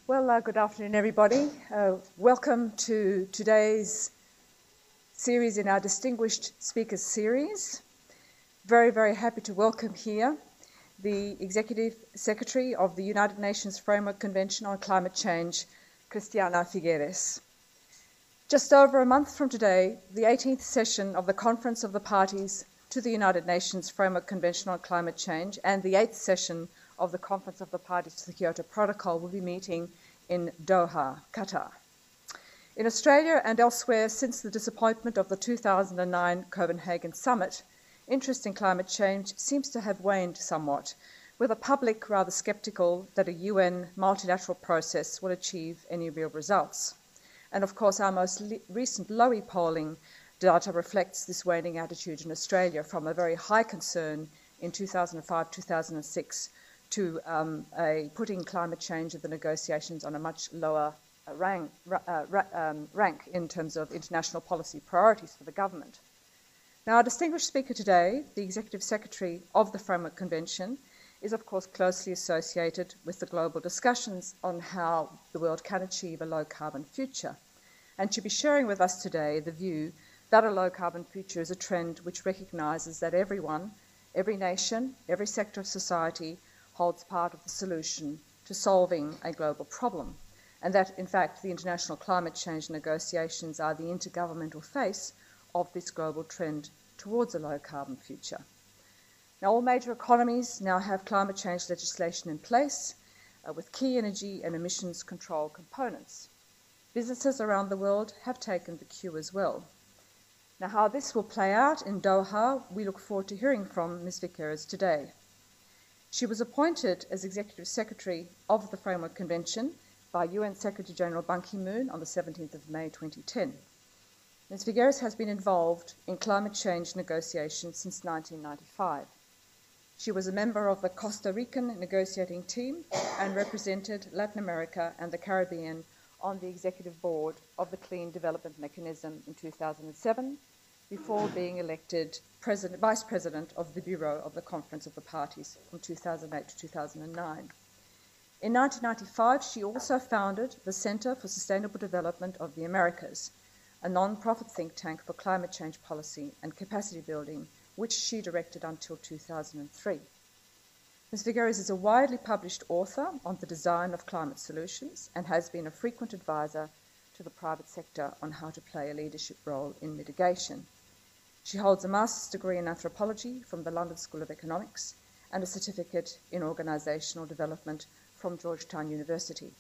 Well, good afternoon, everybody. Welcome to today's series in our Distinguished Speakers Series. Very, very happy to welcome here the Executive Secretary of the United Nations Framework Convention on Climate Change, Christiana Figueres. Just over a month from today, the 18th session of the Conference of the Parties to the United Nations Framework Convention on Climate Change and the 8th session of the Conference of the Parties to the Kyoto Protocol will be meeting in Doha, Qatar. In Australia and elsewhere, since the disappointment of the 2009 Copenhagen summit, interest in climate change seems to have waned somewhat, with a public rather sceptical that a UN multilateral process will achieve any real results. And of course, our most recent Lowy polling data reflects this waning attitude in Australia, from a very high concern in 2005-2006 to putting climate change in the negotiations on a much lower rank in terms of international policy priorities for the government. Now, our distinguished speaker today, the Executive Secretary of the Framework Convention, is of course closely associated with the global discussions on how the world can achieve a low-carbon future. And she'll be sharing with us today the view that a low-carbon future is a trend which recognises that everyone, every nation, every sector of society holds part of the solution to solving a global problem, and that, in fact, the international climate change negotiations are the intergovernmental face of this global trend towards a low-carbon future. Now, all major economies now have climate change legislation in place with key energy and emissions control components. Businesses around the world have taken the cue as well. Now, how this will play out in Doha, we look forward to hearing from Ms. Figueres today. She was appointed as Executive Secretary of the Framework Convention by UN Secretary-General Ban Ki-moon on the 17th of May 2010. Ms. Figueres has been involved in climate change negotiations since 1995. She was a member of the Costa Rican negotiating team and represented Latin America and the Caribbean on the Executive Board of the Clean Development Mechanism in 2007, before being elected Vice President of the Bureau of the Conference of the Parties from 2008 to 2009. In 1995, she also founded the Center for Sustainable Development of the Americas, a non-profit think tank for climate change policy and capacity building, which she directed until 2003. Ms. Figueres is a widely published author on the design of climate solutions and has been a frequent advisor to the private sector on how to play a leadership role in mitigation. She holds a master's degree in anthropology from the London School of Economics and a certificate in organisational development from Georgetown University.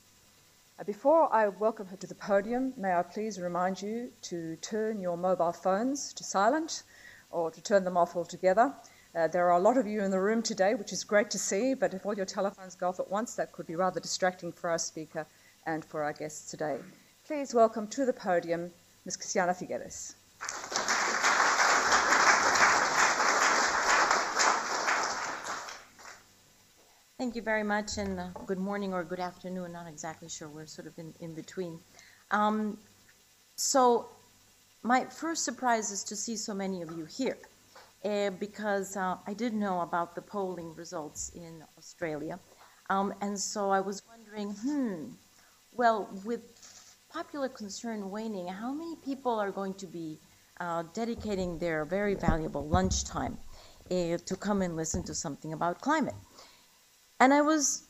Before I welcome her to the podium, may I please remind you to turn your mobile phones to silent or to turn them off altogether. There are a lot of you in the room today, which is great to see, but if all your telephones go off at once, that could be rather distracting for our speaker and for our guests today. Please welcome to the podium Ms. Christiana Figueres. Thank you very much, and good morning or good afternoon. Not exactly sure. We're sort of in between. So my first surprise is to see so many of you here, because I did know about the polling results in Australia. And so I was wondering, well, with popular concern waning, how many people are going to be dedicating their very valuable lunchtime to come and listen to something about climate? And I was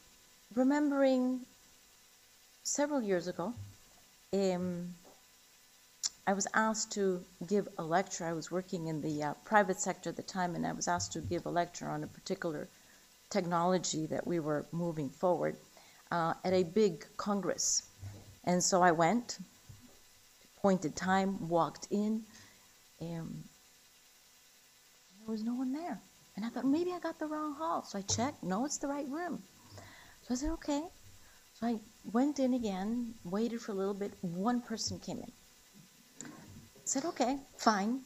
remembering several years ago, I was asked to give a lecture. I was working in the private sector at the time, and I was asked to give a lecture on a particular technology that we were moving forward at a big congress. And so I went, appointed time, walked in, and there was no one there. And I thought, maybe I got the wrong hall. So I checked. No, it's the right room. So I said, okay. So I went in again, waited for a little bit. One person came in. I said, okay, fine.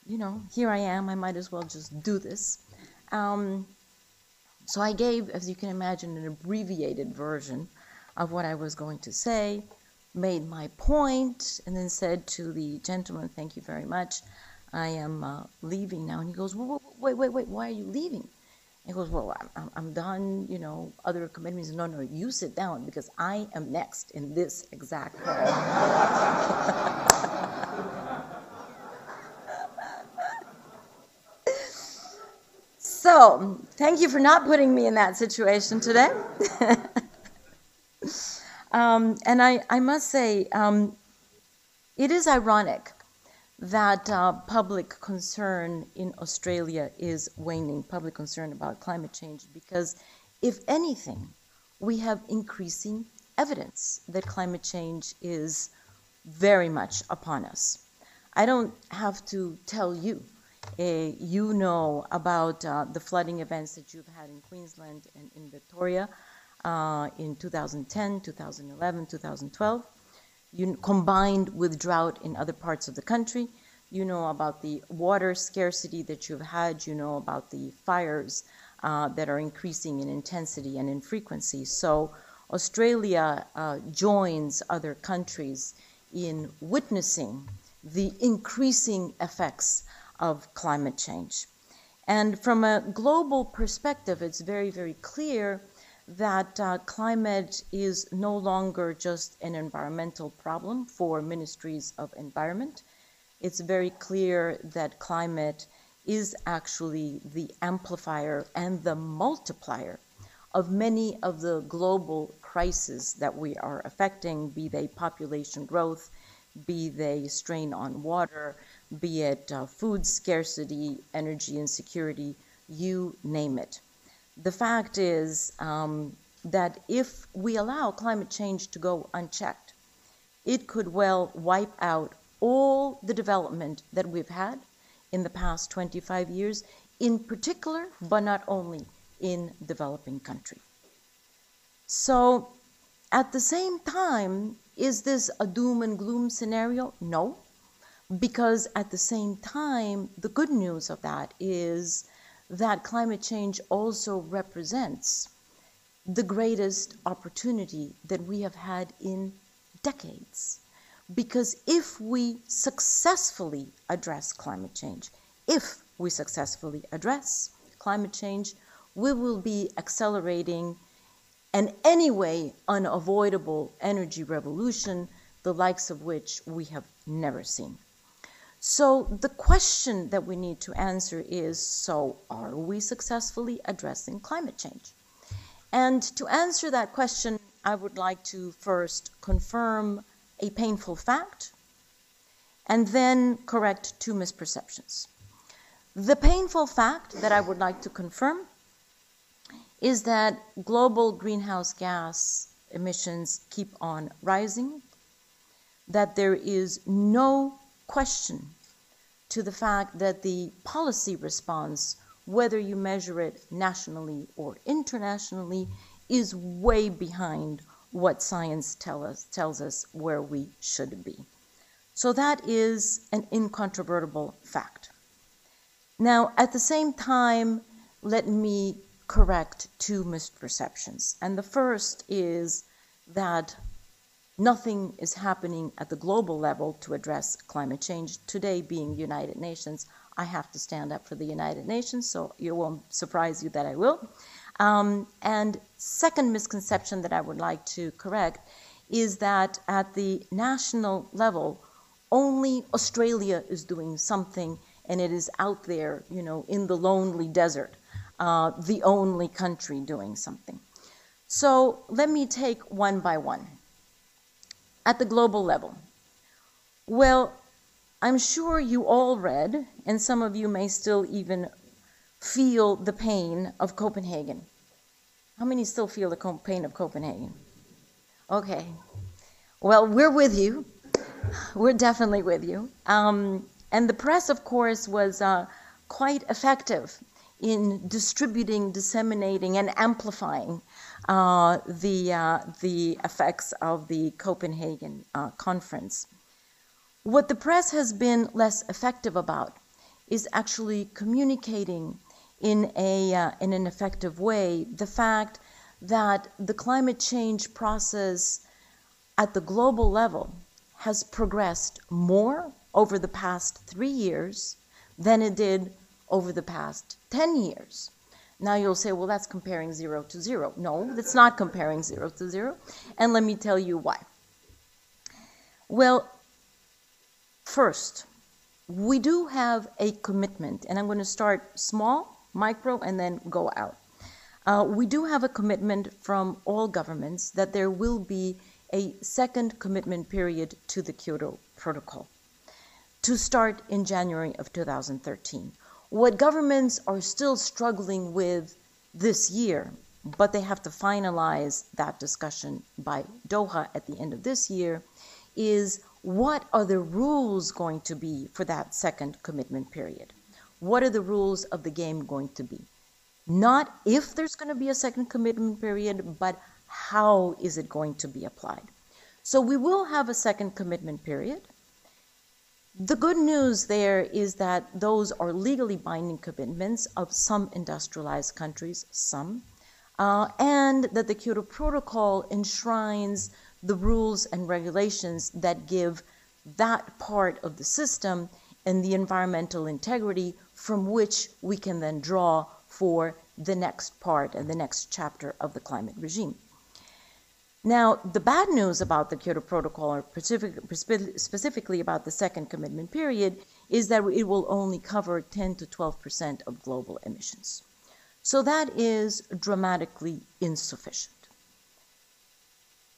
You know, here I am. I might as well just do this. So I gave, as you can imagine, an abbreviated version of what I was going to say, made my point, and then said to the gentleman, thank you very much. I am leaving now. And he goes, wait, why are you leaving? He goes, well, I'm done, you know, other committees. No, no, you sit down because I am next in this exact hall. So, thank you for not putting me in that situation today. And I must say, it is ironic that public concern in Australia is waning, public concern about climate change, because if anything, we have increasing evidence that climate change is very much upon us. I don't have to tell you. You know about the flooding events that you've had in Queensland and in Victoria in 2010, 2011, 2012. Combined with drought in other parts of the country. You know about the water scarcity that you've had. You know about the fires that are increasing in intensity and in frequency. So Australia joins other countries in witnessing the increasing effects of climate change. And from a global perspective, it's very, very clear that climate is no longer just an environmental problem for ministries of environment. It's very clear that climate is actually the amplifier and the multiplier of many of the global crises that we are affecting, be they population growth, be they strain on water, be it food scarcity, energy insecurity, you name it. The fact is that if we allow climate change to go unchecked, it could well wipe out all the development that we've had in the past 25 years, in particular, but not only in developing countries. So at the same time, is this a doom and gloom scenario? No, because at the same time, the good news of that is that climate change also represents the greatest opportunity that we have had in decades. Because if we successfully address climate change, we will be accelerating an anyway unavoidable energy revolution, the likes of which we have never seen. So the question that we need to answer is, so are we successfully addressing climate change? And to answer that question, I would like to first confirm a painful fact and then correct two misperceptions. The painful fact that I would like to confirm is that global greenhouse gas emissions keep on rising, that there is no question to the fact that the policy response, whether you measure it nationally or internationally, is way behind what science tells us where we should be. So that is an incontrovertible fact. Now, at the same time, let me correct two misperceptions. And the first is that nothing is happening at the global level to address climate change. Today, being United Nations, I have to stand up for the United Nations, so it won't surprise you that I will. And second misconception that I would like to correct is that at the national level, only Australia is doing something, and it is out there, you know, in the lonely desert, the only country doing something. So let me take one by one. At the global level, well, I'm sure you all read, and some of you may still even feel the pain of Copenhagen. How many still feel the pain of Copenhagen? Okay. Well, we're with you. We're definitely with you. And the press, of course, was quite effective in distributing, disseminating, and amplifying the effects of the Copenhagen conference. What the press has been less effective about is actually communicating in an effective way the fact that the climate change process at the global level has progressed more over the past 3 years than it did over the past 10 years. Now you'll say, well, that's comparing 0 to 0. No, that's not comparing 0 to 0. And let me tell you why. Well, first, we do have a commitment, and I'm going to start small, micro, and then go out. We do have a commitment from all governments that there will be a second commitment period to the Kyoto Protocol to start in January of 2013. What governments are still struggling with this year, but they have to finalize that discussion by Doha at the end of this year, is what are the rules going to be for that second commitment period? What are the rules of the game going to be? Not if there's going to be a second commitment period, but how is it going to be applied? So we will have a second commitment period. The good news there is that those are legally binding commitments of some industrialized countries, and that the Kyoto Protocol enshrines the rules and regulations that give that part of the system and the environmental integrity from which we can then draw for the next part and the next chapter of the climate regime. Now, the bad news about the Kyoto Protocol, or specifically about the second commitment period, is that it will only cover 10 to 12% of global emissions. So that is dramatically insufficient.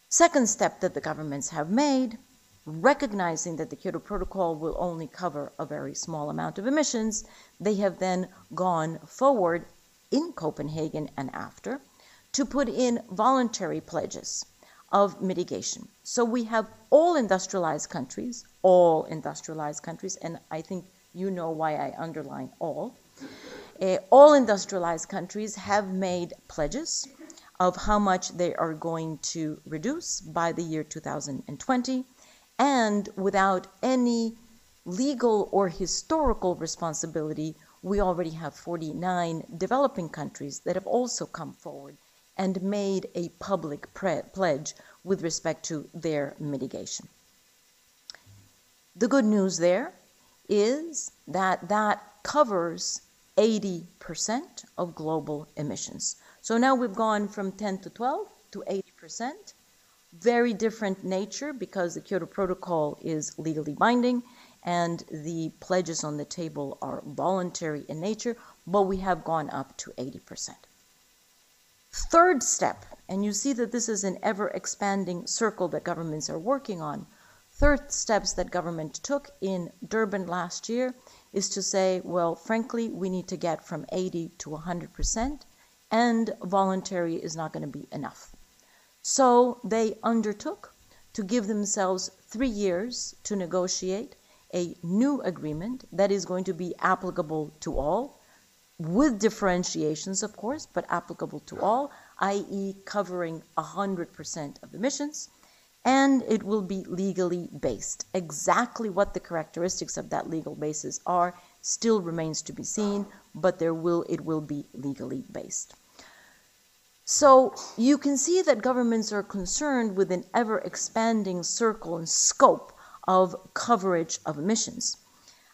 Second step that the governments have made, recognizing that the Kyoto Protocol will only cover a very small amount of emissions, they have then gone forward in Copenhagen and after to put in voluntary pledges of mitigation. So we have all industrialized countries, and I think you know why I underline all industrialized countries have made pledges of how much they are going to reduce by the year 2020, and without any legal or historical responsibility, we already have 49 developing countries that have also come forward and made a public pledge with respect to their mitigation. The good news there is that that covers 80% of global emissions. So now we've gone from 10 to 12 to 80%. Very different nature because the Kyoto Protocol is legally binding and the pledges on the table are voluntary in nature, but we have gone up to 80%. Third step, and you see that this is an ever-expanding circle that governments are working on. Third steps that government took in Durban last year is to say, well, frankly, we need to get from 80 to 100%, and voluntary is not going to be enough. So they undertook to give themselves 3 years to negotiate a new agreement that is going to be applicable to all, with differentiations, of course, but applicable to all, i.e. covering 100% of emissions, and it will be legally based. Exactly what the characteristics of that legal basis are still remains to be seen, but it will be legally based. So you can see that governments are concerned with an ever-expanding circle and scope of coverage of emissions.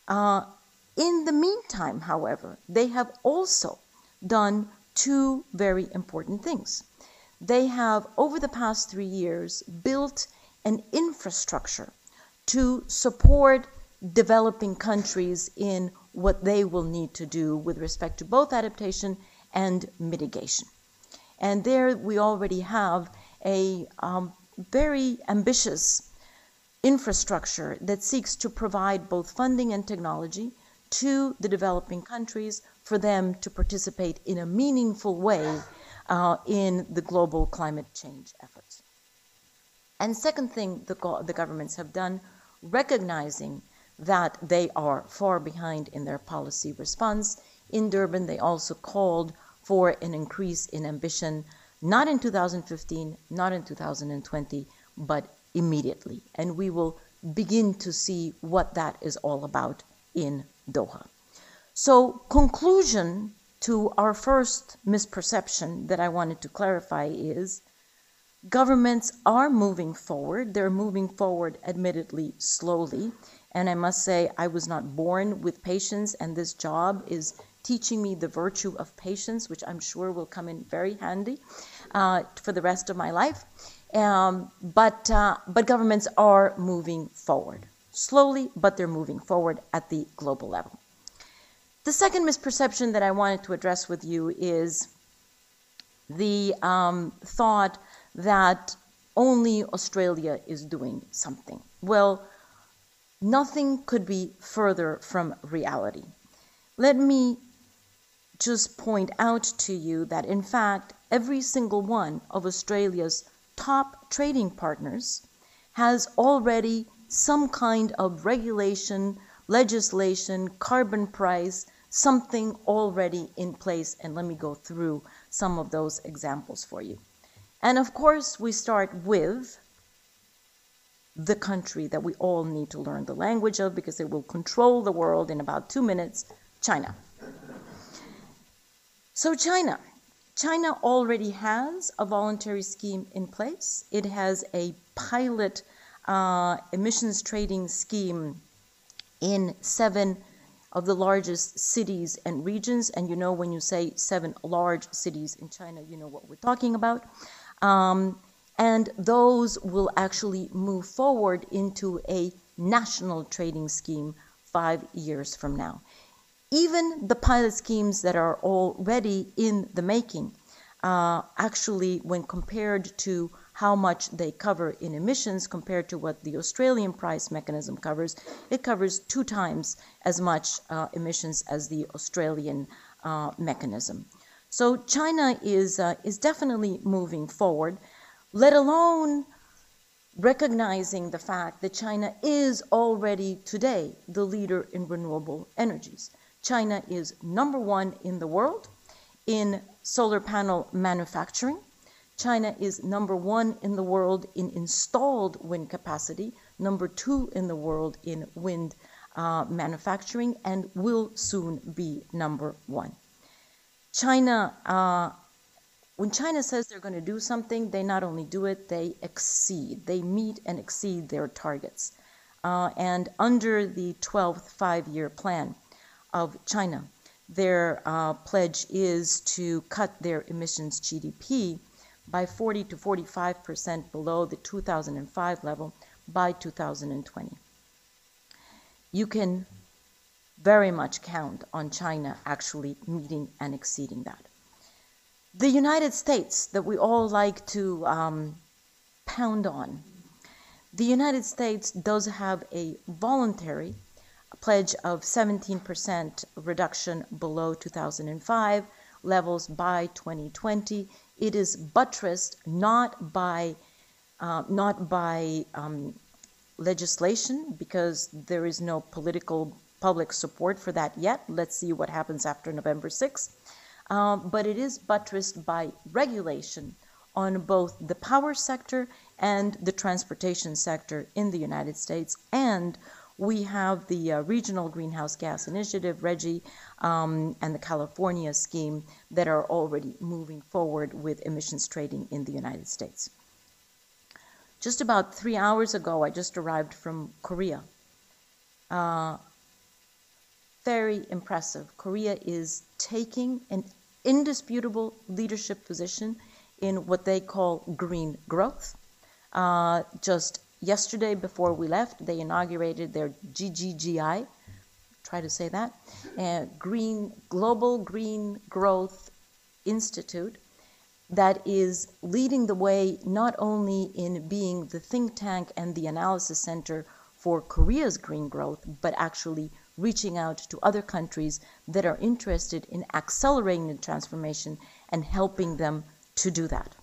In the meantime, however, they have also done 2 very important things. They have, over the past 3 years, built an infrastructure to support developing countries in what they will need to do with respect to both adaptation and mitigation. And there we already have a very ambitious infrastructure that seeks to provide both funding and technology to the developing countries for them to participate in a meaningful way in the global climate change efforts. And second thing the governments have done, recognizing that they are far behind in their policy response, in Durban they also called for an increase in ambition, not in 2015, not in 2020, but immediately. And we will begin to see what that is all about in Doha. So, conclusion to our first misperception that I wanted to clarify is governments are moving forward. They're moving forward admittedly slowly. And I must say, I was not born with patience, and this job is teaching me the virtue of patience, which I'm sure will come in very handy for the rest of my life. But governments are moving forward. Slowly, but they're moving forward at the global level. The second misperception that I wanted to address with you is the thought that only Australia is doing something. Well, nothing could be further from reality. Let me just point out to you that, in fact, every single one of Australia's top trading partners has already some kind of regulation, legislation, carbon price, something already in place. And let me go through some of those examples for you. And of course, we start with the country that we all need to learn the language of because it will control the world in about 2 minutes, China. So China already has a voluntary scheme in place. It has a pilot emissions trading scheme in 7 of the largest cities and regions. And you know, when you say 7 large cities in China, you know what we're talking about. And those will actually move forward into a national trading scheme 5 years from now. Even the pilot schemes that are already in the making, actually, when compared to how much they cover in emissions compared to what the Australian price mechanism covers, it covers 2 times as much emissions as the Australian mechanism. So China is definitely moving forward, let alone recognizing the fact that China is already today the leader in renewable energies. China is #1 in the world in solar panel manufacturing. China is #1 in the world in installed wind capacity, #2 in the world in wind manufacturing, and will soon be #1. China, when China says they're going to do something, they not only do it, they exceed. They meet and exceed their targets. And under the 12th five-year plan of China, their pledge is to cut their emissions GDP by 40 to 45% below the 2005 level by 2020. You can very much count on China actually meeting and exceeding that. The United States, that we all like to pound on, the United States does have a voluntary pledge of 17% reduction below 2005 levels by 2020. It is buttressed not by legislation, because there is no political public support for that yet. Let's see what happens after November 6th. But it is buttressed by regulation on both the power sector and the transportation sector in the United States. And we have the Regional Greenhouse Gas Initiative, RGGI, and the California scheme that are already moving forward with emissions trading in the United States. Just about 3 hours ago, I just arrived from Korea. Very impressive. Korea is taking an indisputable leadership position in what they call green growth. Just yesterday, before we left, they inaugurated their GGGI, try to say that, Global Green Growth Institute, that is leading the way not only in being the think tank and the analysis center for Korea's green growth, but actually reaching out to other countries that are interested in accelerating the transformation and helping them to do that.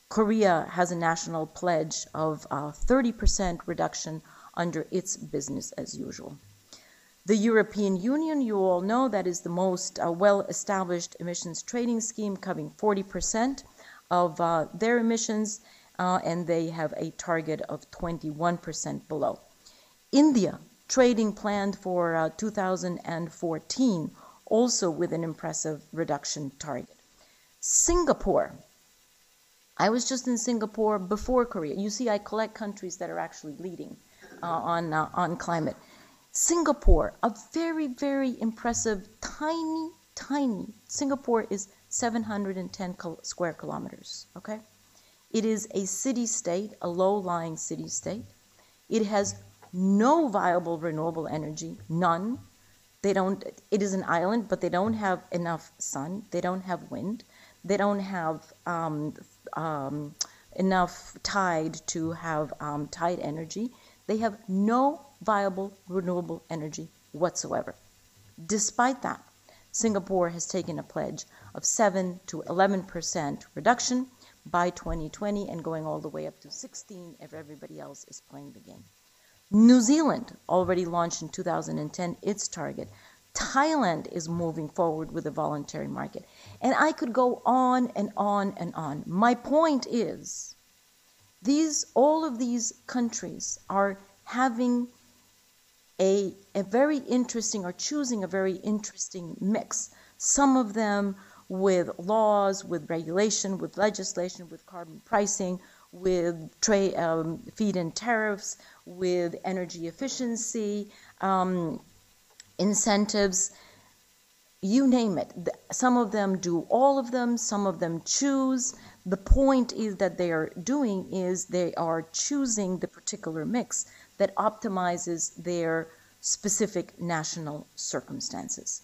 Korea has a national pledge of 30% reduction under its business as usual. The European Union, you all know, that is the most well-established emissions trading scheme, covering 40% of their emissions, and they have a target of 21% below. India, trading planned for 2014, also with an impressive reduction target. Singapore. I was just in Singapore before Korea. You see, I collect countries that are actually leading on climate. Singapore, a very, very impressive, tiny. Singapore is 710 square kilometers, okay? It is a city-state, a low-lying city-state. It has no viable renewable energy, none. It is an island, but they don't have enough sun. They don't have wind. They don't have enough tide to have tide energy. They have no viable renewable energy whatsoever. Despite that, Singapore has taken a pledge of 7 to 11% reduction by 2020 and going all the way up to 16 if everybody else is playing the game. New Zealand already launched in 2010 its target. Thailand is moving forward with a voluntary market. And I could go on and on and on. My point is, all of these countries are having a very interesting, or choosing a very interesting mix. Some of them with laws, with regulation, with legislation, with carbon pricing, with trade, feed-in tariffs, with energy efficiency, incentives, you name it. Some of them do all of them, some of them choose. The point is that they are choosing the particular mix that optimizes their specific national circumstances.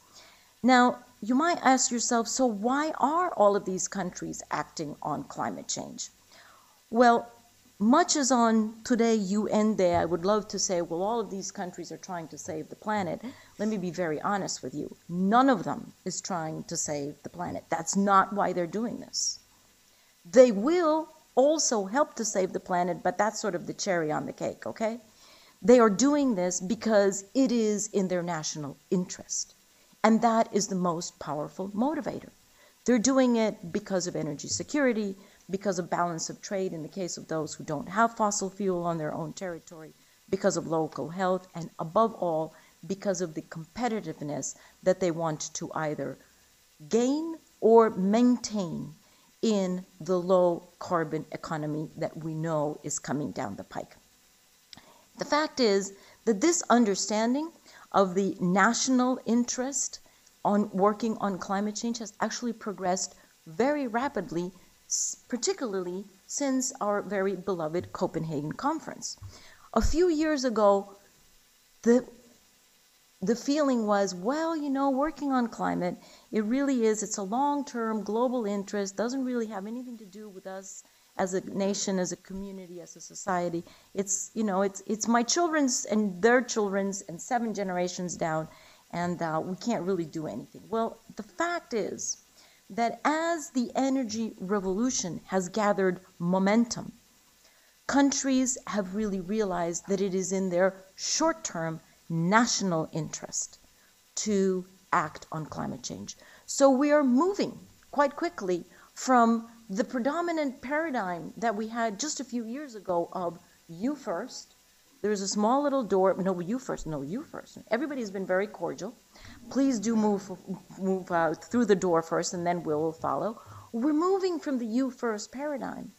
Now, you might ask yourself, so why are all of these countries acting on climate change? Well, much as on today UN Day, I would love to say, well, all of these countries are trying to save the planet. Let me be very honest with you. None of them is trying to save the planet. That's not why they're doing this. They will also help to save the planet, but that's sort of the cherry on the cake, okay? They are doing this because it is in their national interest. And that is the most powerful motivator. They're doing it because of energy security, because of balance of trade in the case of those who don't have fossil fuel on their own territory, because of local health, and above all, because of the competitiveness that they want to either gain or maintain in the low carbon economy that we know is coming down the pike. The fact is that this understanding of the national interest on working on climate change has actually progressed very rapidly, particularly since our very beloved Copenhagen conference. A few years ago, the feeling was, well, you know, working on climate, it's a long-term global interest, doesn't really have anything to do with us as a nation, as a community, as a society. It's my children's and their children's and 7 generations down, and we can't really do anything. Well, the fact is that as the energy revolution has gathered momentum, countries have really realized that it is in their short-term national interest to act on climate change. So we are moving quite quickly from the predominant paradigm that we had just a few years ago of you first. There's a small little door, no, you first. Everybody's been very cordial. Please do move through the door first, and then we'll follow. We're moving from the you first paradigm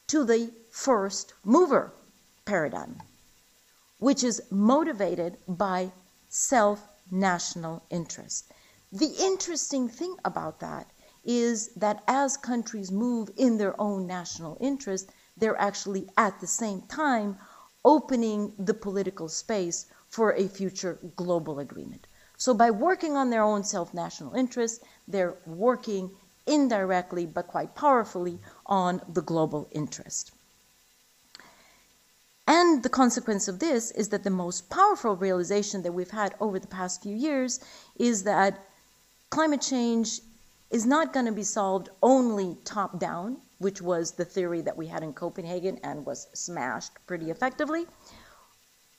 to the first mover paradigm, which is motivated by self-national interest. The interesting thing about that is that as countries move in their own national interest, they're actually at the same time opening the political space for a future global agreement. So by working on their own self-national interest, they're working indirectly but quite powerfully on the global interest. And the consequence of this is that the most powerful realization that we've had over the past few years is that climate change is not going to be solved only top-down, which was the theory that we had in Copenhagen and was smashed pretty effectively.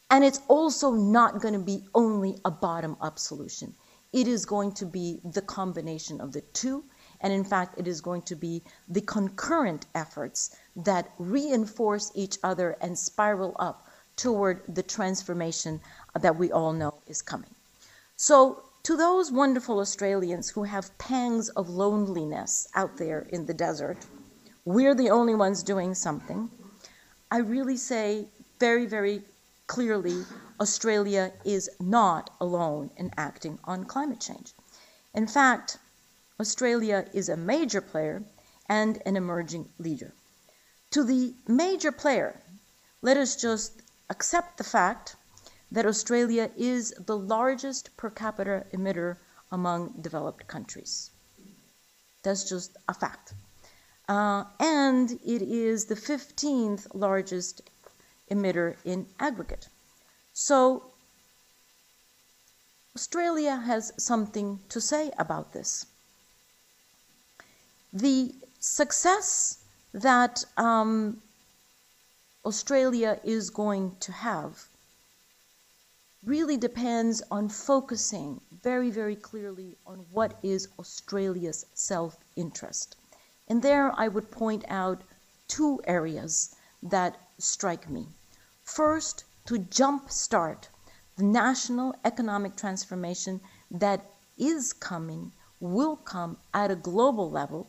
And it's also not going to be only a bottom-up solution. It is going to be the combination of the two. And in fact, it is going to be the concurrent efforts that reinforce each other and spiral up toward the transformation that we all know is coming. So to those wonderful Australians who have pangs of loneliness out there in the desert, we're the only ones doing something. I really say very, very clearly Australia is not alone in acting on climate change. In fact, Australia is a major player and an emerging leader. To the major player, let us just accept the fact that Australia is the largest per capita emitter among developed countries. That's just a fact. And it is the 15th largest emitter in aggregate. So Australia has something to say about this. The success that Australia is going to have really depends on focusing very, very clearly on what is Australia's self-interest. And there I would point out two areas that strike me. First, to jumpstart the national economic transformation that is coming, will come at a global level,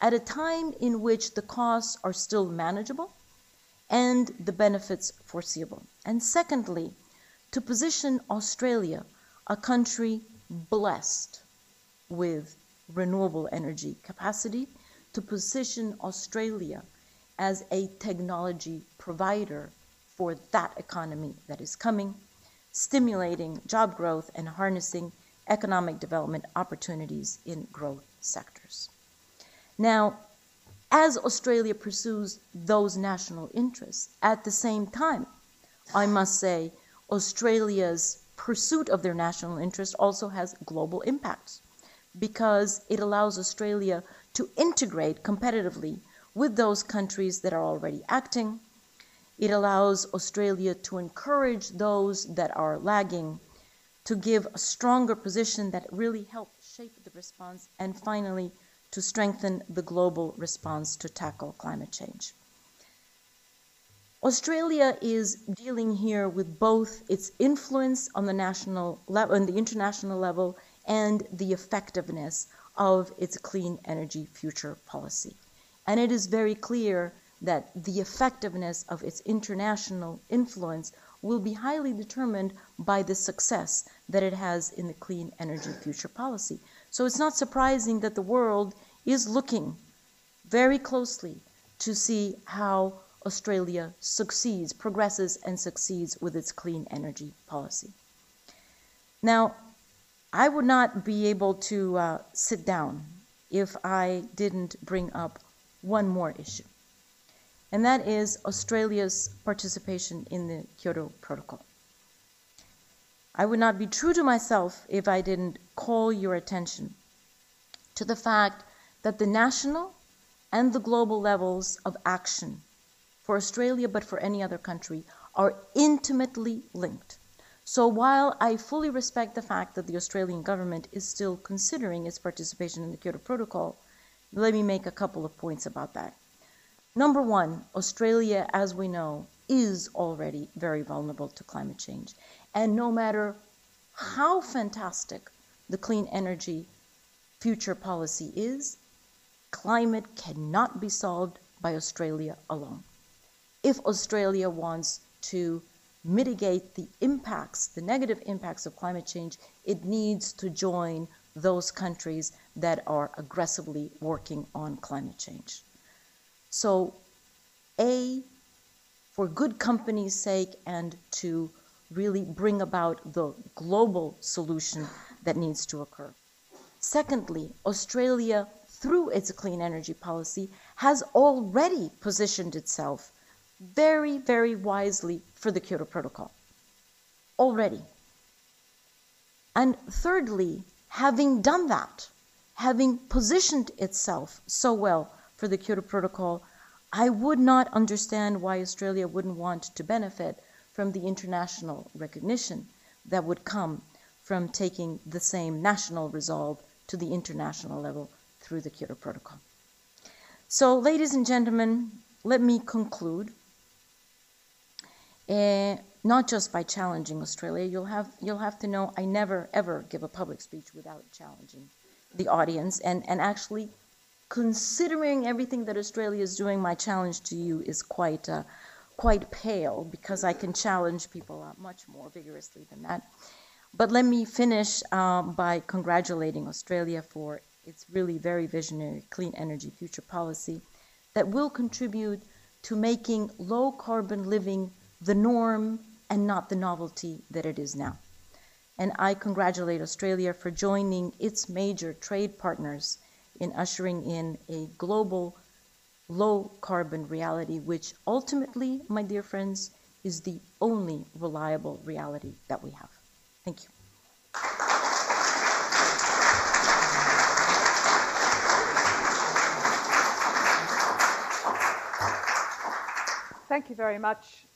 at a time in which the costs are still manageable and the benefits foreseeable. And secondly, to position Australia, a country blessed with renewable energy capacity, to position Australia as a technology provider for that economy that is coming, stimulating job growth and harnessing economic development opportunities in growth sectors. Now, as Australia pursues those national interests, at the same time, I must say, Australia's pursuit of their national interest also has global impacts, because it allows Australia to integrate competitively with those countries that are already acting. It allows Australia to encourage those that are lagging, to give a stronger position that really helps shape the response, and finally, to strengthen the global response to tackle climate change. Australia is dealing here with both its influence on the national level, on the international level, and the effectiveness of its clean energy future policy. And it is very clear that the effectiveness of its international influence will be highly determined by the success that it has in the clean energy future policy. So it's not surprising that the world is looking very closely to see how Australia succeeds, progresses and succeeds with its clean energy policy. Now, I would not be able to sit down if I didn't bring up one more issue, and that is Australia's participation in the Kyoto Protocol. I would not be true to myself if I didn't call your attention to the fact that the national and the global levels of action for Australia, but for any other country, are intimately linked. So while I fully respect the fact that the Australian government is still considering its participation in the Kyoto Protocol, let me make a couple of points about that. Number one, Australia, as we know, is already very vulnerable to climate change. And no matter how fantastic the clean energy future policy is, climate cannot be solved by Australia alone. If Australia wants to mitigate the impacts, the negative impacts of climate change, it needs to join those countries that are aggressively working on climate change. So, for good company's sake, and to really bring about the global solution that needs to occur. Secondly, Australia, through its clean energy policy, has already positioned itself very, very wisely for the Kyoto Protocol. Already. And thirdly, having done that, having positioned itself so well for the Kyoto Protocol, I would not understand why Australia wouldn't want to benefit from the international recognition that would come from taking the same national resolve to the international level through the Kyoto Protocol. So, ladies and gentlemen, let me conclude, not just by challenging Australia. You'll have to know I never ever give a public speech without challenging the audience, and actually, considering everything that Australia is doing, my challenge to you is quite quite pale because I can challenge people much more vigorously than that. But let me finish by congratulating Australia for its really very visionary clean energy future policy that will contribute to making low carbon living the norm and not the novelty that it is now. And I congratulate Australia for joining its major trade partners in ushering in a global low carbon reality, which ultimately, my dear friends, is the only reliable reality that we have. Thank you. Thank you very much,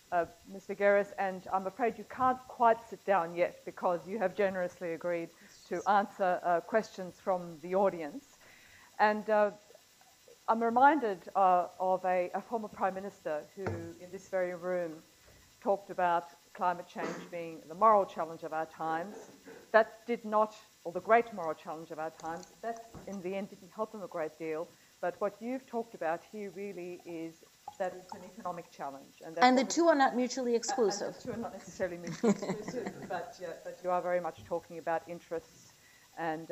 Ms. Figueres, and I'm afraid you can't quite sit down yet because you have generously agreed to answer questions from the audience. And I'm reminded of a former Prime Minister who, in this very room, talked about climate change being the moral challenge of our times. That did not, or the great moral challenge of our times, that in the end didn't help them a great deal. But what you've talked about here really is that it's an economic challenge. And the two are not mutually exclusive. And the two are not necessarily mutually exclusive, but you are very much talking about interests and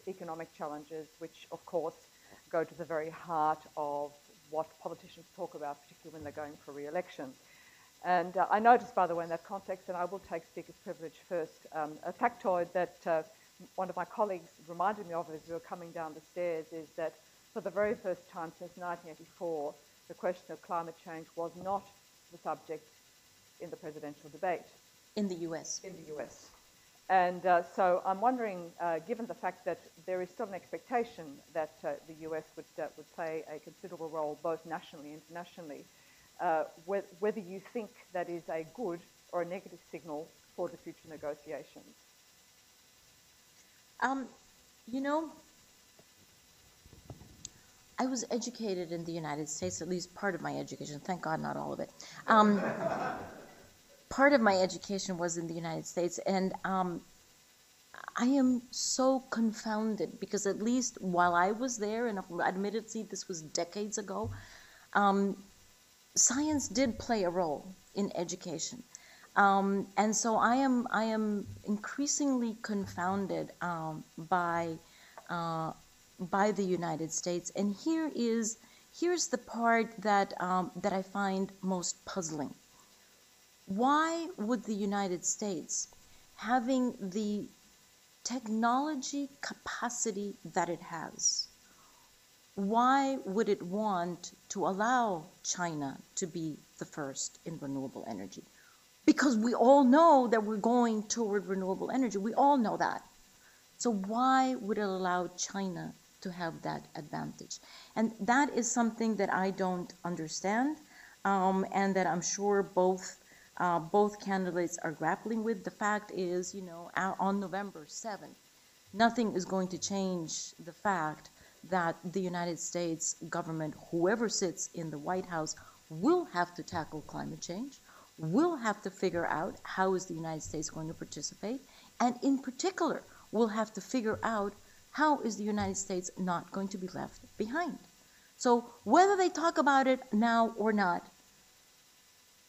economic challenges, which, of course, go to the very heart of what politicians talk about, particularly when they're going for re-election. And I noticed, by the way, in that context, and I will take speaker's privilege first, a factoid that one of my colleagues reminded me of as we were coming down the stairs is that for the very first time since 1984, the question of climate change was not the subject in the presidential debate. In the US. In the US. And so I'm wondering, given the fact that there is still an expectation that the US would play a considerable role both nationally and internationally, whether you think that is a good or a negative signal for the future negotiations. You know, I was educated in the United States, at least part of my education, thank God not all of it. Part of my education was in the United States, and I am so confounded because at least while I was there, and admittedly this was decades ago, science did play a role in education. And so I am increasingly confounded by the United States, and here's the part that I find most puzzling. Why would the United States, having the technology capacity that it has, why would it want to allow China to be the first in renewable energy? Because we all know that we're going toward renewable energy. We all know that. So why would it allow China to have that advantage? And that is something that I don't understand, and that I'm sure both candidates are grappling with. The fact is, you know, on November 7th, nothing is going to change the fact that the United States government, whoever sits in the White House, will have to tackle climate change, will have to figure out how is the United States going to participate, and in particular, will have to figure out how is the United States not going to be left behind. So whether they talk about it now or not,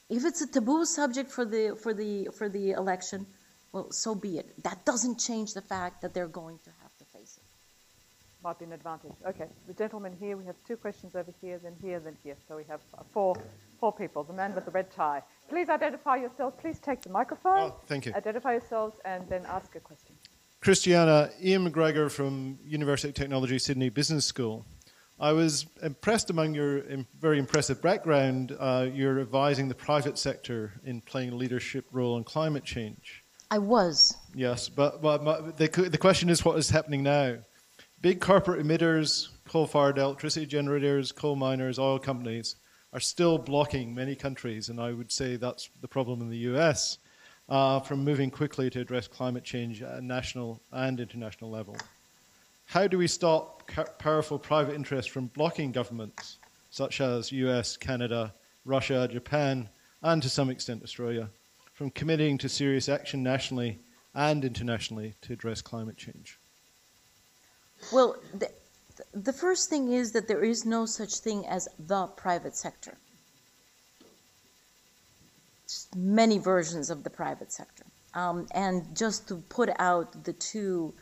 if it's a taboo subject for the election, well, so be it. That doesn't change the fact that they're going to have to face it. Might be an advantage. Okay, the gentleman here, we have two questions over here, then here, then here. So we have four people. The man with the red tie. Please identify yourself. Please take the microphone. Oh, thank you. Identify yourselves and then ask a question. Christiana, Ian McGregor from University of Technology, Sydney Business School. I was impressed among your very impressive background, you're advising the private sector in playing a leadership role in climate change. I was. Yes, but the question is what is happening now? Big corporate emitters, coal-fired electricity generators, coal miners, oil companies are still blocking many countries, and I would say that's the problem in the US, from moving quickly to address climate change at a national and international level. How do we stop powerful private interests from blocking governments, such as US, Canada, Russia, Japan, and to some extent Australia, from committing to serious action nationally and internationally to address climate change? Well, the first thing is that there is no such thing as the private sector. many versions of the private sector. And just to put out the two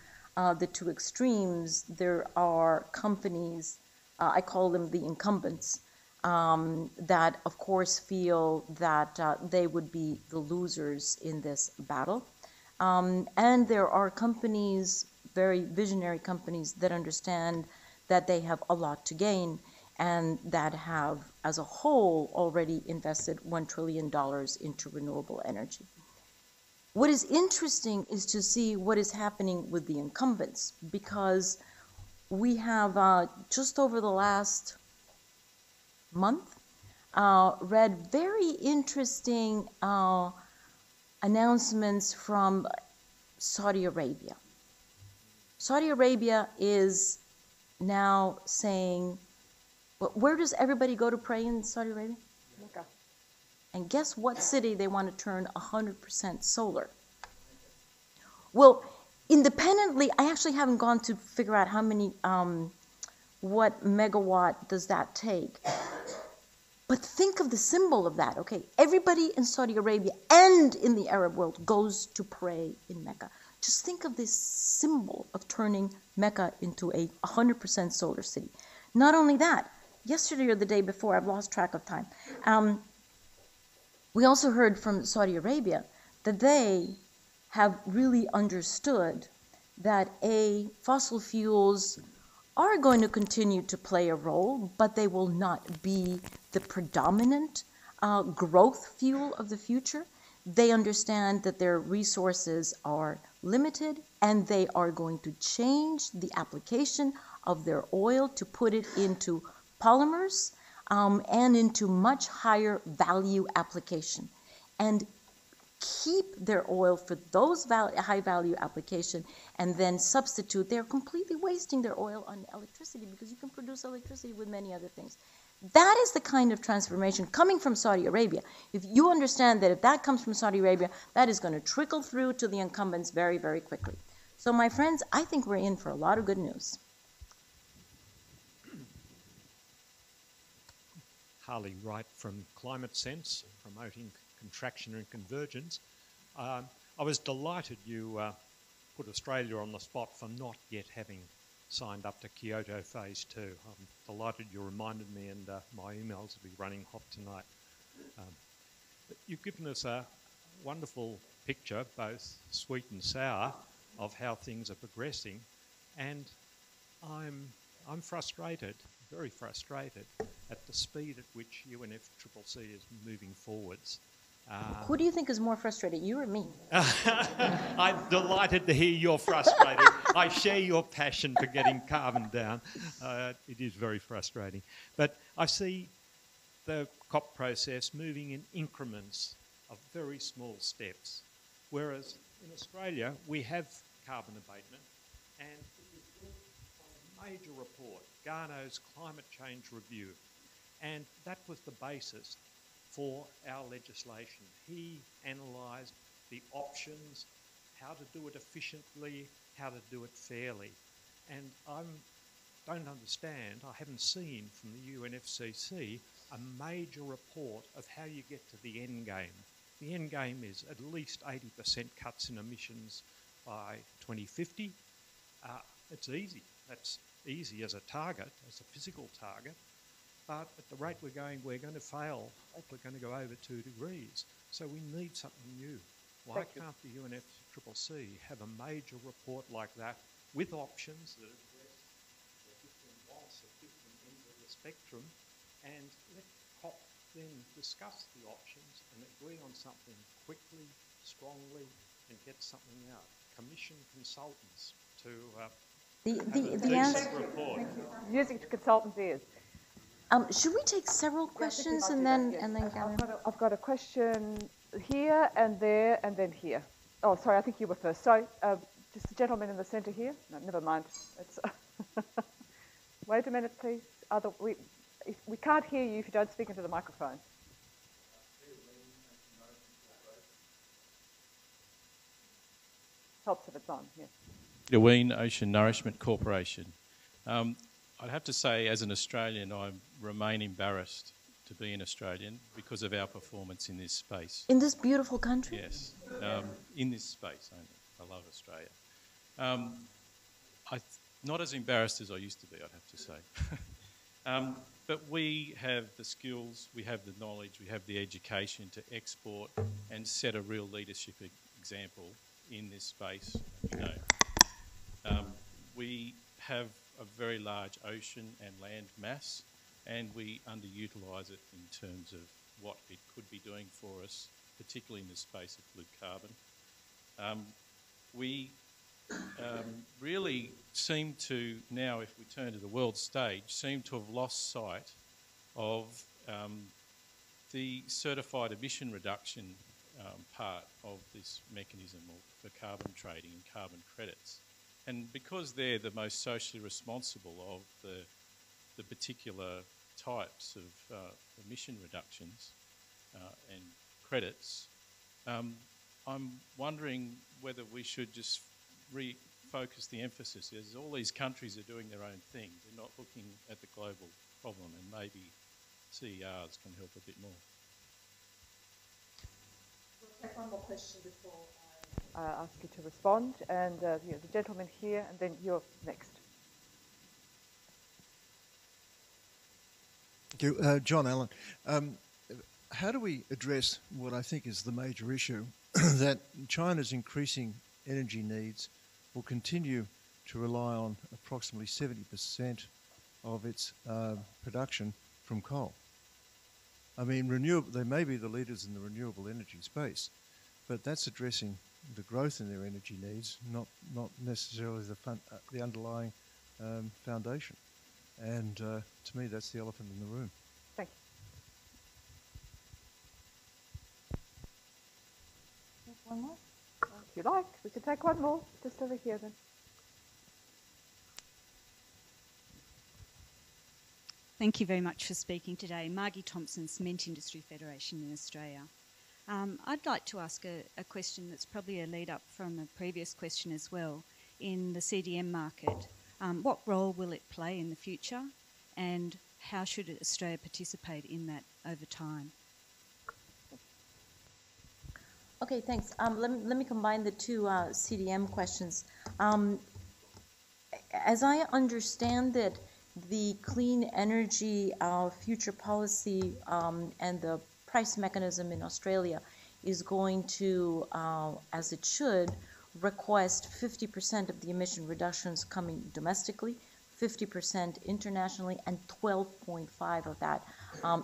extremes, there are companies, I call them the incumbents, that of course feel that they would be the losers in this battle. And there are companies, very visionary companies, that understand that they have a lot to gain and that have, as a whole, already invested $1 trillion into renewable energy. What is interesting is to see what is happening with the incumbents, because we have just over the last month read very interesting announcements from Saudi Arabia. Saudi Arabia is now saying, where does everybody go to pray in Saudi Arabia? Mecca. And guess what city they want to turn 100% solar? Well, independently, I actually haven't gone to figure out how many, what megawatt does that take. But think of the symbol of that, okay? Everybody in Saudi Arabia and in the Arab world goes to pray in Mecca. Just think of this symbol of turning Mecca into a 100% solar city. Not only that, yesterday or the day before, I've lost track of time, we also heard from Saudi Arabia that they have really understood that fossil fuels are going to continue to play a role, but they will not be the predominant growth fuel of the future. They understand that their resources are limited, and they are going to change the application of their oil to put it into polymers and into much higher value application, and keep their oil for those high value application and then substitute. They're completely wasting their oil on electricity, because you can produce electricity with many other things. That is the kind of transformation coming from Saudi Arabia. If you understand that if that comes from Saudi Arabia, that is going to trickle through to the incumbents very, very quickly. So my friends, I think we're in for a lot of good news. Harley Wright from Climate Sense, promoting contraction and convergence. I was delighted you put Australia on the spot for not yet having signed up to Kyoto Phase 2. I'm delighted you reminded me, and my emails will be running hot tonight. But you've given us a wonderful picture, both sweet and sour, of how things are progressing, and I'm frustrated, very frustrated, at the speed at which UNFCCC is moving forwards. Who do you think is more frustrated, you or me? I'm delighted to hear you're frustrated. I share your passion for getting carbon down. It is very frustrating. But I see the COP process moving in increments of very small steps, whereas in Australia we have carbon abatement, and it was built on a major report, Garneau's Climate Change Review, and that was the basis for our legislation. He analysed the options, how to do it efficiently, how to do it fairly. And I don't understand, I haven't seen from the UNFCCC a major report of how you get to the end game. The end game is at least 80% cuts in emissions by 2050. It's easy. That's easy as a target, as a physical target. But at the rate we're going to fail. We're going to go over 2 degrees. So we need something new. Why can't the UNFCCC have a major report like that with options that address the different wants at different ends of the spectrum, and let COP then discuss the options and agree on something quickly, strongly, and get something out? Commission consultants to the answer report. Music to consultants' ears. Should we take several questions and then gather? I've got a question here and there and then here. Oh, sorry, I think you were first. Sorry, just the gentleman in the centre here. No, never mind. It's wait a minute, please. We can't hear you if you don't speak into the microphone. Helps if it's on, yes. Ween Ocean Nourishment Corporation. I'd have to say, as an Australian, I remain embarrassed to be an Australian because of our performance in this space. In this beautiful country? Yes, in this space only. I love Australia. Not as embarrassed as I used to be, I'd have to say. But we have the skills, we have the knowledge, we have the education to export and set a real leadership example in this space. You know, we have a very large ocean and land mass, and we underutilise it in terms of what it could be doing for us, particularly in the space of blue carbon. We really seem to now, if we turn to the world stage, seem to have lost sight of the certified emission reduction part of this mechanism for carbon trading and carbon credits. And because they're the most socially responsible of the particular types of emission reductions and credits, I'm wondering whether we should just refocus the emphasis. As all these countries are doing their own thing, they're not looking at the global problem, and maybe CERs can help a bit more. We'll take one more question before I ask you to respond, and the gentleman here, and then you're next. Thank you. John Allen. How do we address what I think is the major issue, that China's increasing energy needs will continue to rely on approximately 70% of its production from coal? I mean, they may be the leaders in the renewable energy space, but that's addressing the growth in their energy needs, not necessarily the underlying foundation. And to me, that's the elephant in the room. Thank you. One more? If you like, we can take one more. Just over here then. Thank you very much for speaking today. Margie Thompson, Cement Industry Federation in Australia. I'd like to ask a question that's probably a lead up from a previous question as well. In the CDM market, what role will it play in the future, and how should Australia participate in that over time? Okay, thanks. Let me combine the two CDM questions. As I understand it, the clean energy future policy and the price mechanism in Australia is going to, as it should, request 50% of the emission reductions coming domestically, 50% internationally, and 12.5 of that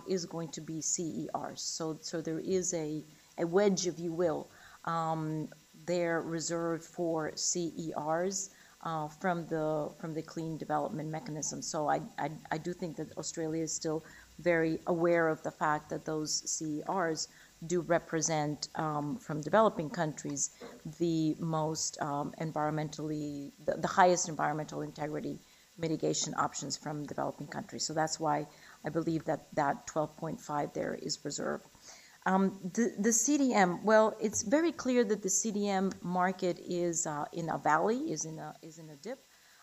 is going to be CERs. So there is a wedge, if you will, there reserved for CERs from the clean development mechanism. So I do think that Australia is still very aware of the fact that those CERs do represent, from developing countries, the most environmentally, the highest environmental integrity mitigation options from developing countries. So that's why I believe that 12.5 there is reserved. The CDM, well, it's very clear that the CDM market is in a valley, is in a dip.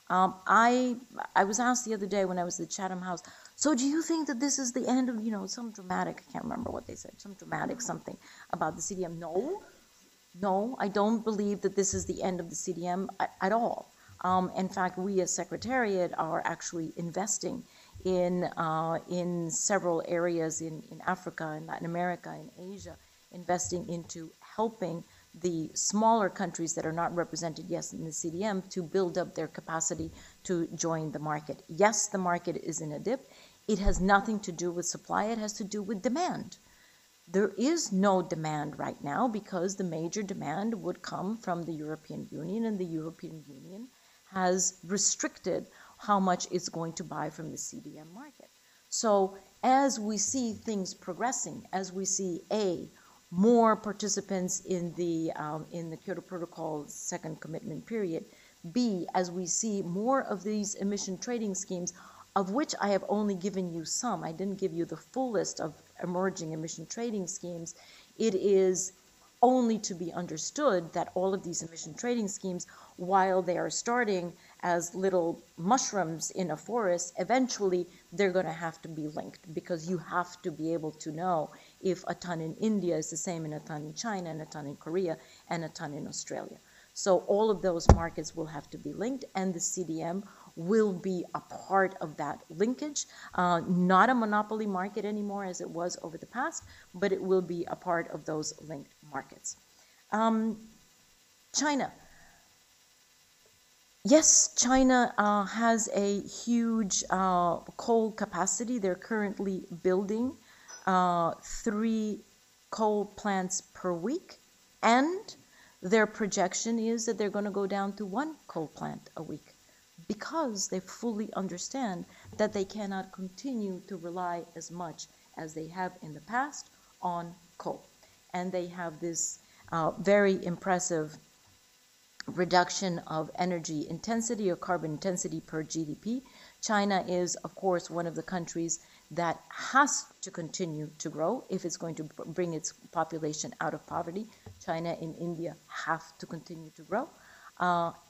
I was asked the other day when I was at the Chatham House, so do you think that this is the end of, some dramatic, I can't remember what they said, some dramatic something about the CDM? No, I don't believe that this is the end of the CDM at all. In fact, we as Secretariat are actually investing in several areas in Africa, in Latin America, in Asia, investing into helping the smaller countries that are not represented yet in the CDM to build up their capacity to join the market. Yes, the market is in a dip. It has nothing to do with supply. It has to do with demand. There is no demand right now because the major demand would come from the European Union, and the European Union has restricted how much it's going to buy from the CDM market. So as we see things progressing, as we see more participants in the Kyoto Protocol's second commitment period, B, as we see more of these emission trading schemes, of which I have only given you some, I didn't give you the full list of emerging emission trading schemes, it is only to be understood that all of these emission trading schemes, while they are starting as little mushrooms in a forest, eventually they're going to have to be linked, because you have to be able to know if a ton in India is the same in a ton in China, and a ton in Korea, and a ton in Australia. So all of those markets will have to be linked, and the CDM will be a part of that linkage. Not a monopoly market anymore as it was over the past, but it will be a part of those linked markets. China. Yes, China has a huge coal capacity. They're currently building 3 coal plants per week, and their projection is that they're going to go down to 1 coal plant a week, because they fully understand that they cannot continue to rely as much as they have in the past on coal. And they have this very impressive reduction of energy intensity or carbon intensity per GDP. China is, of course, one of the countries that has to continue to grow if it's going to bring its population out of poverty. China and India have to continue to grow.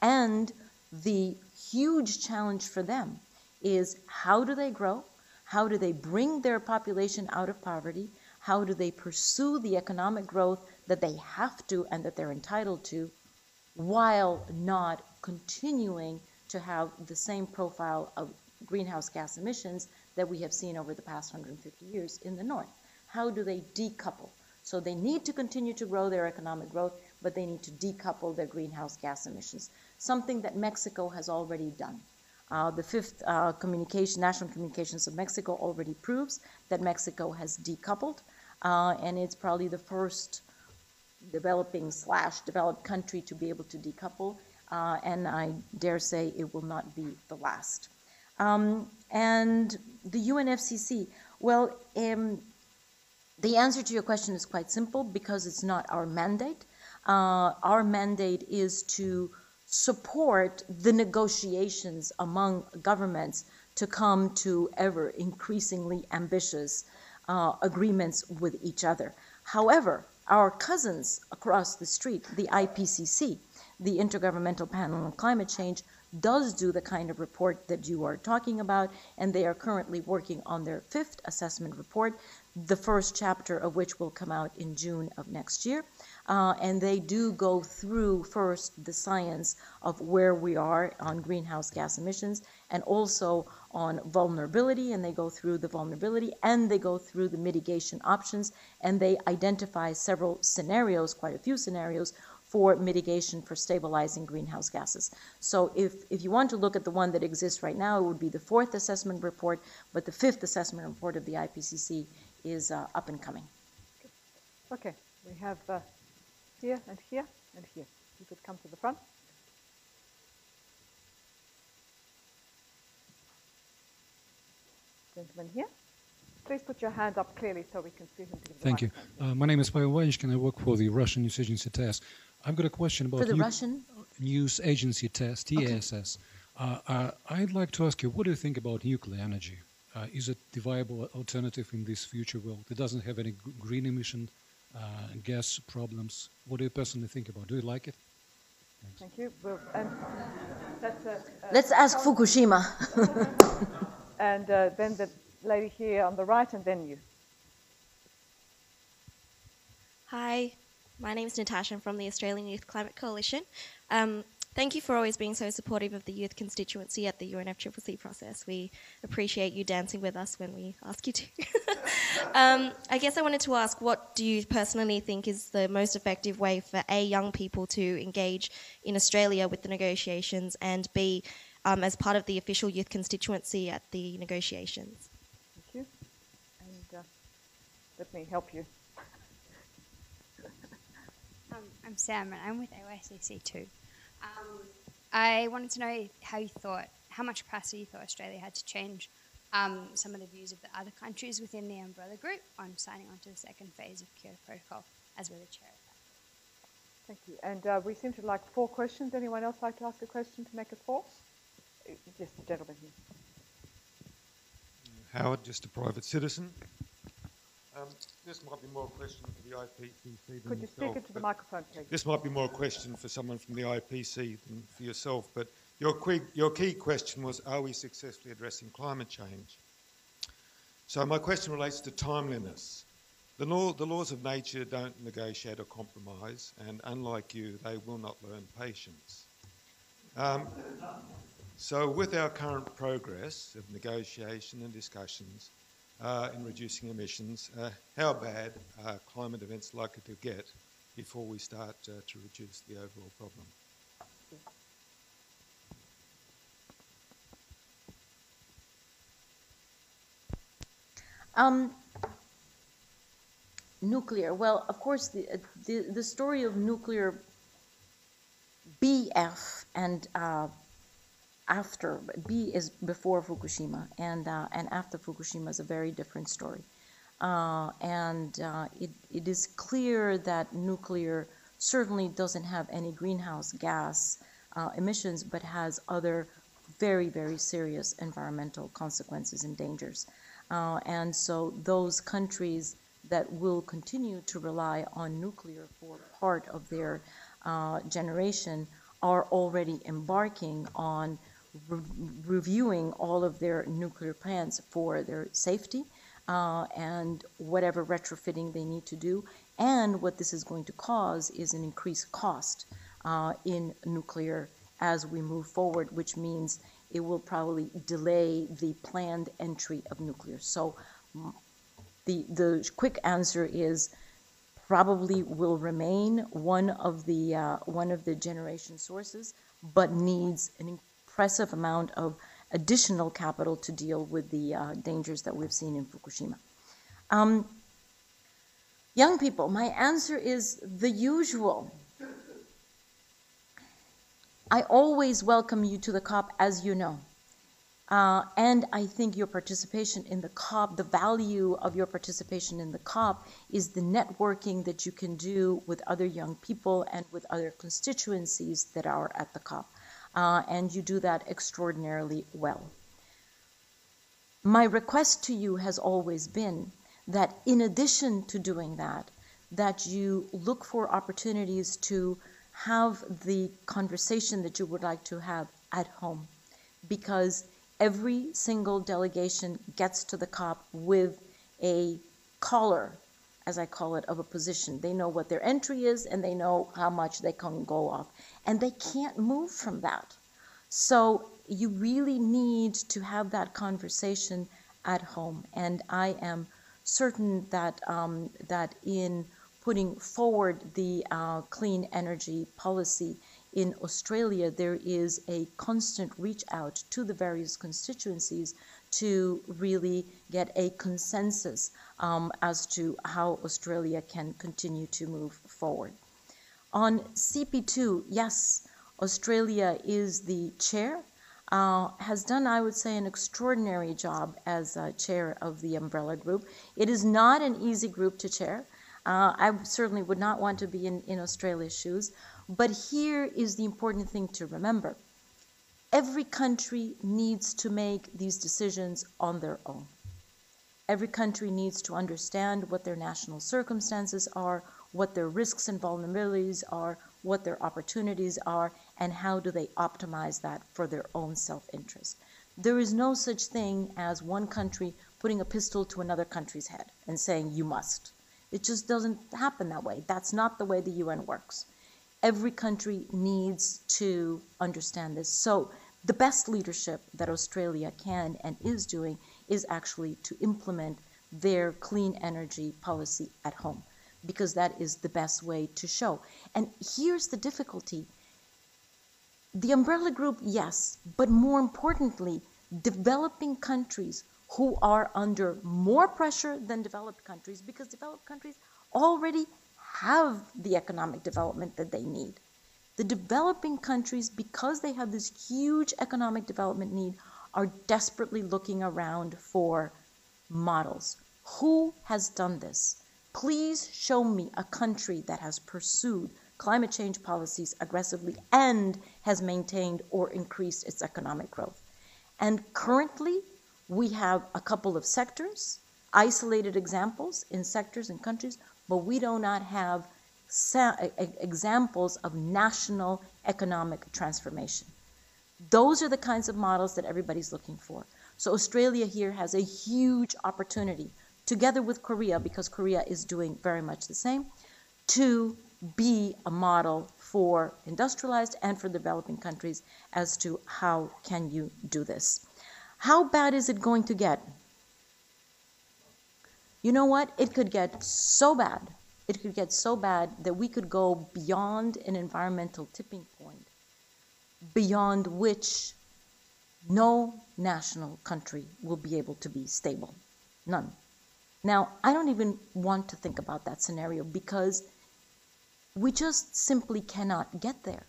And the huge challenge for them is, how do they grow? How do they bring their population out of poverty? How do they pursue the economic growth that they have to and that they're entitled to, while not continuing to have the same profile of greenhouse gas emissions that we have seen over the past 150 years in the north? How do they decouple? So they need to continue to grow their economic growth, but they need to decouple their greenhouse gas emissions, something that Mexico has already done. The 5th National Communications of Mexico already proves that Mexico has decoupled, and it's probably the first developed country to be able to decouple, and I dare say it will not be the last. And the UNFCCC, well, the answer to your question is quite simple, because it's not our mandate. Our mandate is to support the negotiations among governments to come to ever increasingly ambitious agreements with each other. However, our cousins across the street, the IPCC, the Intergovernmental Panel on Climate Change, does do the kind of report that you are talking about, and they are currently working on their 5th assessment report, the first chapter of which will come out in June of next year. And they do go through first the science of where we are on greenhouse gas emissions, and also on vulnerability, and they go through the vulnerability, and they go through the mitigation options, and they identify several scenarios, quite a few scenarios, for mitigation for stabilizing greenhouse gases. So if you want to look at the one that exists right now, it would be the 4th assessment report, but the 5th assessment report of the IPCC is up and coming. Okay, we have here and here and here. You could come to the front. Gentleman here. Please put your hand up clearly so we can see him. Thank you. My name is Pavel Vanishkin, and I work for the Russian News Agency TASS. I've got a question about For the Russian News Agency TASS, TASS. Okay. I'd like to ask you, what do you think about nuclear energy? Is it the viable alternative in this future world? It doesn't have any green emission gas problems. What do you personally think about? Do you like it? Thanks. Thank you. Well, and let's ask Fukushima. And then the lady here on the right, and then you. Hi, my name is Natasha. I'm from the Australian Youth Climate Coalition. Thank you for always being so supportive of the youth constituency at the UNFCCC process. We appreciate you dancing with us when we ask you to. I guess I wanted to ask, what do you personally think is the most effective way for A, young people to engage in Australia with the negotiations, and B, as part of the official youth constituency at the negotiations? Thank you. And let me help you. I'm Sam, and I'm with AYCC too. I wanted to know how much capacity you thought Australia had to change some of the views of the other countries within the umbrella group on signing on to the 2nd phase of Kyoto Protocol, as we're the chair of that. Thank you. And we seem to like 4 questions. Anyone else like to ask a question to make it 4? Yes, the gentleman here. Howard, just a private citizen. This might be more a question for the IPCC than Could you yourself, speak into the microphone, please? This might be more a question for someone from the IPC than for yourself, but Your key question was, are we successfully addressing climate change? So my question relates to timeliness. The laws of nature don't negotiate or compromise, and unlike you, they will not learn patience. So with our current progress of negotiation and discussions in reducing emissions, how bad are climate events likely to get before we start to reduce the overall problem? Nuclear. Well, of course, the story of nuclear BF and after B is before Fukushima, and after Fukushima is a very different story. It is clear that nuclear certainly doesn't have any greenhouse gas emissions, but has other very, very serious environmental consequences and dangers. And so those countries that will continue to rely on nuclear for part of their generation are already embarking on reviewing all of their nuclear plants for their safety and whatever retrofitting they need to do. And what this is going to cause is an increased cost in nuclear as we move forward, which means it will probably delay the planned entry of nuclear. So the quick answer is probably will remain one of the generation sources, but needs an impressive amount of additional capital to deal with the dangers that we've seen in Fukushima. Young people, my answer is the usual. I always welcome you to the COP, as you know. And I think your participation in the COP, the value of your participation in the COP is the networking that you can do with other young people and with other constituencies that are at the COP. And you do that extraordinarily well. My request to you has always been that in addition to doing that, that you look for opportunities to have the conversation that you would like to have at home, because every single delegation gets to the COP with a collar, as I call it, of a position. They know what their entry is and they know how much they can go off. And they can't move from that. So you really need to have that conversation at home. And I am certain that, that in putting forward the clean energy policy in Australia, there is a constant reach out to the various constituencies to really get a consensus as to how Australia can continue to move forward. On CP2, yes, Australia is the chair, has done, I would say, an extraordinary job as chair of the umbrella group. It is not an easy group to chair. I certainly would not want to be in Australia's shoes, but here is the important thing to remember. Every country needs to make these decisions on their own. Every country needs to understand what their national circumstances are, what their risks and vulnerabilities are, what their opportunities are, and how do they optimize that for their own self-interest. There is no such thing as one country putting a pistol to another country's head and saying, you must. It just doesn't happen that way. That's not the way the UN works. Every country needs to understand this. So the best leadership that Australia can and is doing is actually to implement their clean energy policy at home, because that is the best way to show. And here's the difficulty. The umbrella group, yes, but more importantly, developing countries who are under more pressure than developed countries, because developed countries already have the economic development that they need. The developing countries, because they have this huge economic development need, are desperately looking around for models. Who has done this? Please show me a country that has pursued climate change policies aggressively and has maintained or increased its economic growth. And currently, we have a couple of sectors, isolated examples in sectors and countries, but we do not have examples of national economic transformation. Those are the kinds of models that everybody's looking for. So Australia here has a huge opportunity, together with Korea, because Korea is doing very much the same, to be a model for industrialized and for developing countries as to how can you do this. How bad is it going to get? You know what? It could get so bad. It could get so bad that we could go beyond an environmental tipping point, beyond which no national country will be able to be stable. None. Now, I don't even want to think about that scenario because we just simply cannot get there.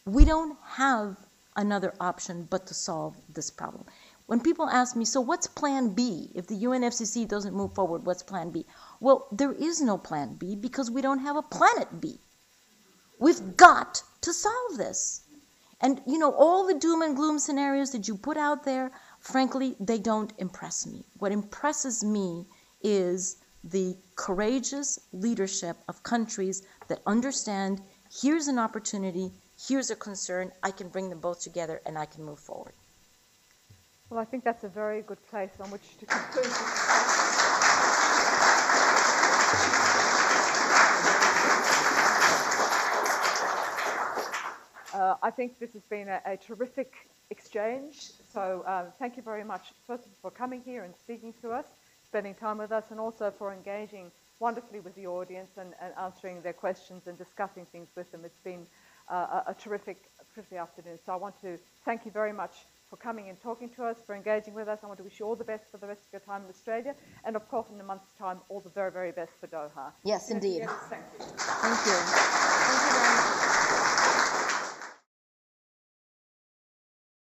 We don't have another option but to solve this problem. When people ask me, so what's plan B? If the UNFCCC doesn't move forward, what's plan B? Well, there is no plan B because we don't have a planet B. We've got to solve this. And, you know, all the doom and gloom scenarios that you put out there, frankly, they don't impress me. What impresses me is the courageous leadership of countries that understand, here's an opportunity, here's a concern, I can bring them both together and I can move forward. Well, I think that's a very good place on which to conclude. I think this has been a terrific exchange. So thank you very much, first of all, for coming here and speaking to us, spending time with us, and also for engaging wonderfully with the audience and answering their questions and discussing things with them. It's been a terrific afternoon. So I want to thank you very much for coming and talking to us, for engaging with us. I want to wish you all the best for the rest of your time in Australia, and of course in a month's time, all the very, very best for Doha. Yes, indeed. Yes, thank you. Thank you. Thank you.